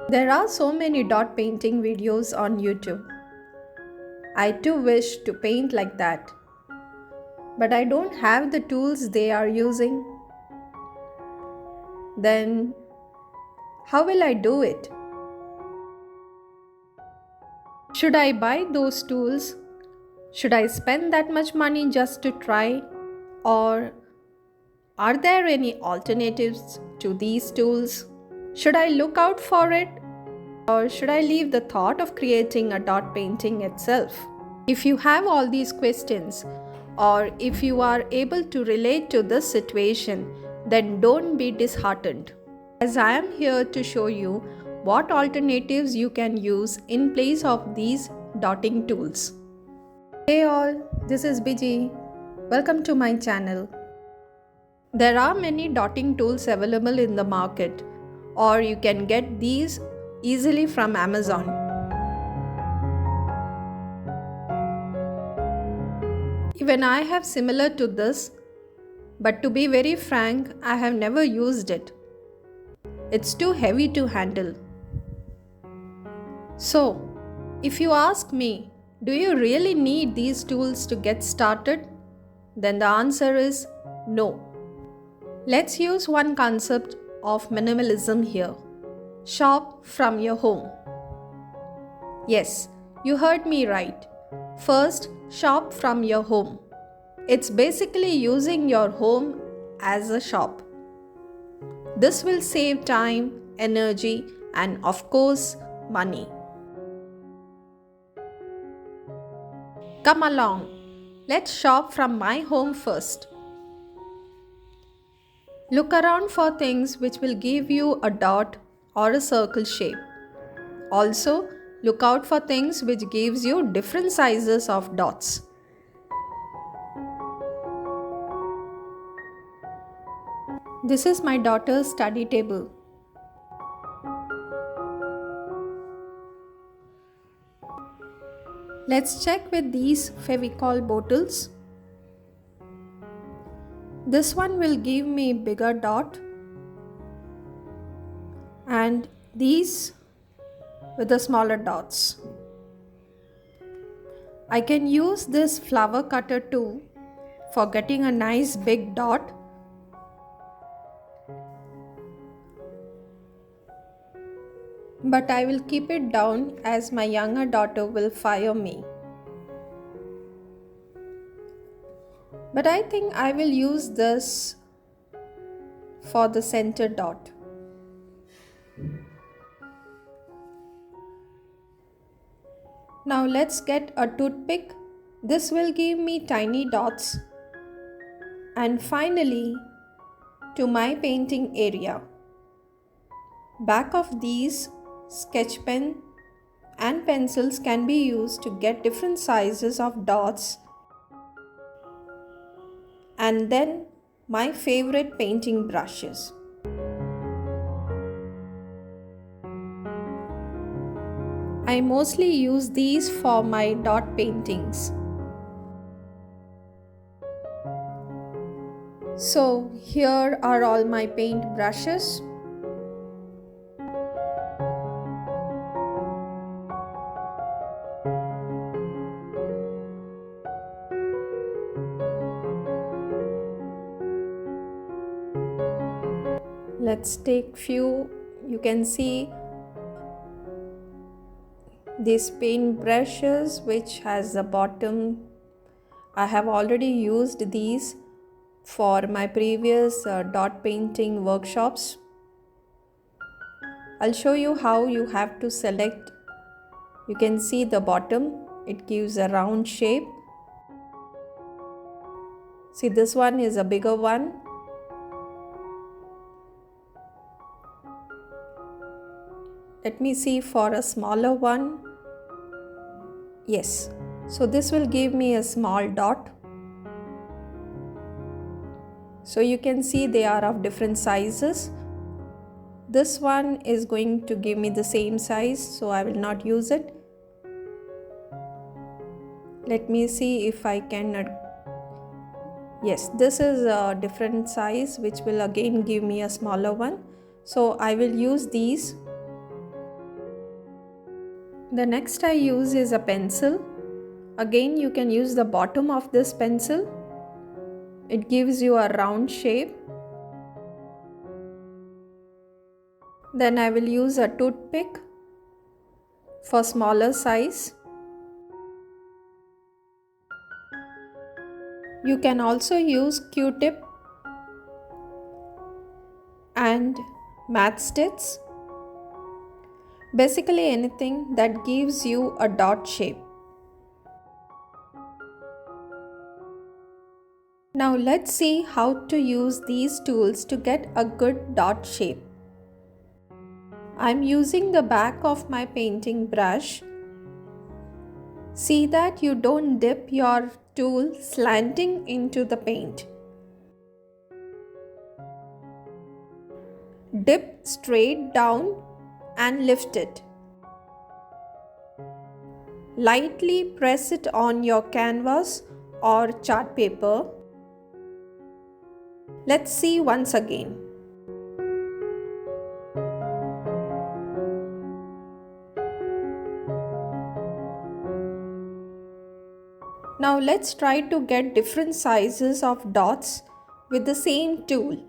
There are so many dot painting videos on YouTube. I too wish to paint like that, but I don't have the tools they are using. Then, how will I do it? Should I buy those tools? Should I spend that much money just to try? Or are there any alternatives to these tools? Should I look out for it? Or should I leave the thought of creating a dot painting itself? If you have all these questions, or if you are able to relate to this situation, then don't be disheartened, as I am here to show you what alternatives you can use in place of these dotting tools. Hey all, this is Bijee. Welcome to my channel. There are many dotting tools available in the market, or you can get these easily from Amazon. Even I have similar to this, but to be very frank, I have never used it. It's too heavy to handle. So, if you ask me, do you really need these tools to get started? Then the answer is no. Let's use one concept of minimalism here. Shop from your home. Yes, you heard me right. First, shop from your home. It's basically using your home as a shop. This will save time, energy, and of course, money. Come along, let's shop from my home first. Look around for things which will give you a dot or a circle shape. Also, look out for things which gives you different sizes of dots. This is my daughter's study table. Let's check with these Fevicol bottles. This one will give me bigger dot, and these with the smaller dots. I can use this flower cutter too for getting a nice big dot. But I will keep it down as my younger daughter will fire me. But I think I will use this for the center dot. Now let's get a toothpick. This will give me tiny dots. And finally, to my painting area. Back of these, sketch pen and pencils can be used to get different sizes of dots. And then my favorite painting brushes. I mostly use these for my dot paintings. So here are all my paint brushes. Let's take few. You can see these paint brushes which has the bottom. I have already used these for my previous dot painting workshops. I'll show you how you have to select. You can see the bottom, it gives a round shape. See, this one is a bigger one. Let me see for a smaller one. Yes, so this will give me a small dot. So you can see they are of different sizes. This one is going to give me the same size, so I will not use it. Let me see if I can. Yes, this is a different size which will again give me a smaller one. So I will use these. The next I use is a pencil. Again, you can use the bottom of this pencil. It gives you a round shape. Then I will use a toothpick for smaller size. You can also use Q-tip and matchsticks. Basically anything that gives you a dot shape. Now let's see how to use these tools to get a good dot shape. I'm using the back of my painting brush. See that you don't dip your tool slanting into the paint. Dip straight down and lift it. Lightly press it on your canvas or chart paper. Let's see once again. Now let's try to get different sizes of dots with the same tool.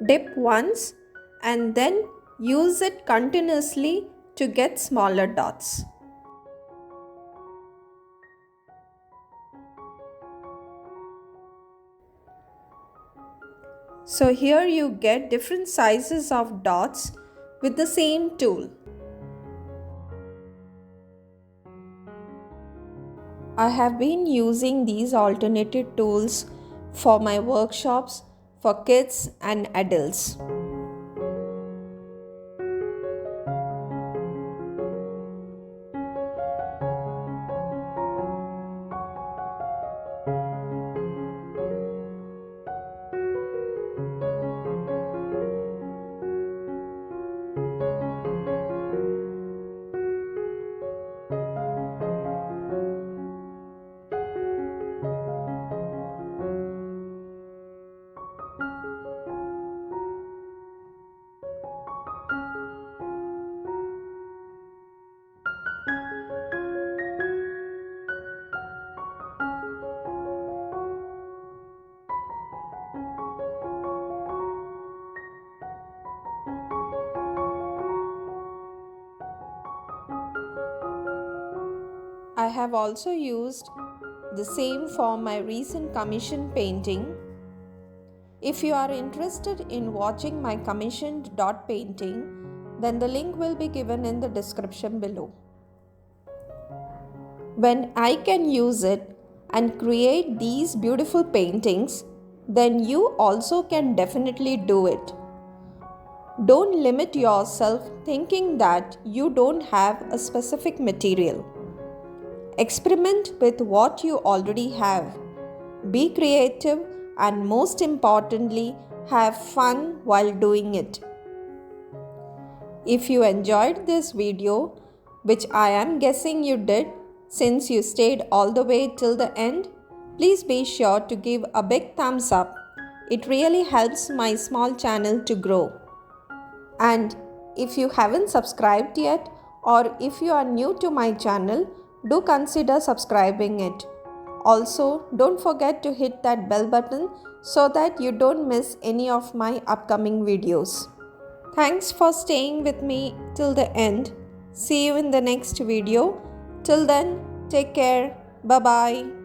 Dip once and then use it continuously to get smaller dots. So here you get different sizes of dots with the same tool. I have been using these alternative tools for my workshops for kids and adults. I have also used the same for my recent commission painting. If you are interested in watching my commissioned dot painting, then the link will be given in the description below. When I can use it and create these beautiful paintings, then you also can definitely do it. Don't limit yourself thinking that you don't have a specific material. Experiment with what you already have. Be creative and most importantly, have fun while doing it. If you enjoyed this video, which I am guessing you did since you stayed all the way till the end, please be sure to give a big thumbs up. It really helps my small channel to grow. And if you haven't subscribed yet, or if you are new to my channel, do consider subscribing it. Also, don't forget to hit that bell button so that you don't miss any of my upcoming videos. Thanks for staying with me till the end. See you in the next video. Till then, take care. Bye-bye.